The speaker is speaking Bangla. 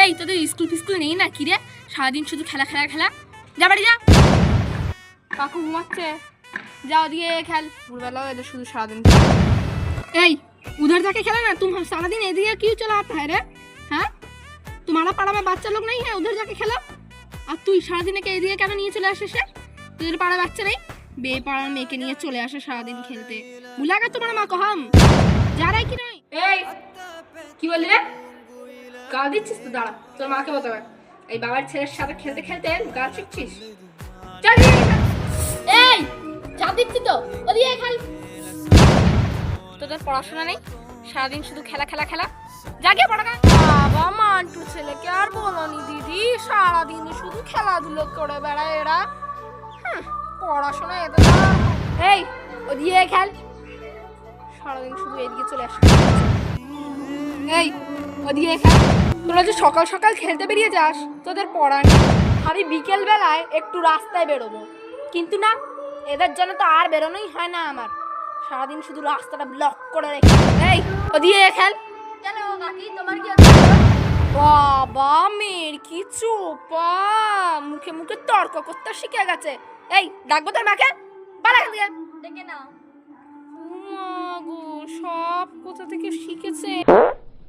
এই তোদের স্কুল ফিস্কুল নেই না কি রে? সারাদিন শুধু খেলা খেলা খেলা। যা বাড়ি যা। কাকু ঘুমাচ্ছে, যা ওদিকে খেল। ভোরবেলাও এদের শুধু সারাদিন। এই उधर जाके खेला ना, तुम सारा दिन एदिके क्यों चलाता है रे? हाँ, तुम्हारा पाड़ा में बच्चा लोग नहीं है, उधर जाके खेलो। और तू सारा दिन के एदिके কেন নিয়ে চলে আসিস? তোদের পাড়া বাচ্চা নেই? বেপাড়ার মেয়েকে নিয়ে চলে আসে সারা দিন খেলতে। ভুলা গেছে তোমার মা को हम जा रहा है कि नहीं? এই কি বললি রে? গাল দিচ্ছিস তো? দাঁড়া, তোর মাকে বলতে। এই বাবার ছেলের সাথে খেলতে খেলতে গাল শিখছিস? চল এই চাপ দিচ্ছি তো, ওদিকে খেল। তোদের পড়াশোনা নেই, সারাদিন শুধু খেলা খেলা খেলা। জাগে পড়া। বাবা মান্টু ছেলেকে আর বলনি দিদি, সারাদিন শুধু খেলাধুলো করে বেড়ায় এরা। পড়াশোনা এদের। এই ওদিকে খেল, সারাদিন শুধু এদিকে চলে আসে। এই ওদিকে খেল। তোরা যে সকাল সকাল খেলতে বেরিয়ে যাস, তোদের পড়া নেই। আমি বিকেল বেলায় একটু রাস্তায় বেরোবো, কিন্তু না, এদের জন্য তো আর বেরোনোই হয় না আমার। সারাদিন শুধু রাস্তাটা ব্লক করে রেখে। এই ওদিকে খেল। কেন কাকি, তোমার কি হচ্ছে? বাবা মেয়ের কি চোপা, মুখে মুখে তর্ক করতে শিখে গেছে। এই ডাকবো তোর মাকে, পালা এখান থেকে। ডেকে নাও। গো, সব কোথা থেকে শিখেছে।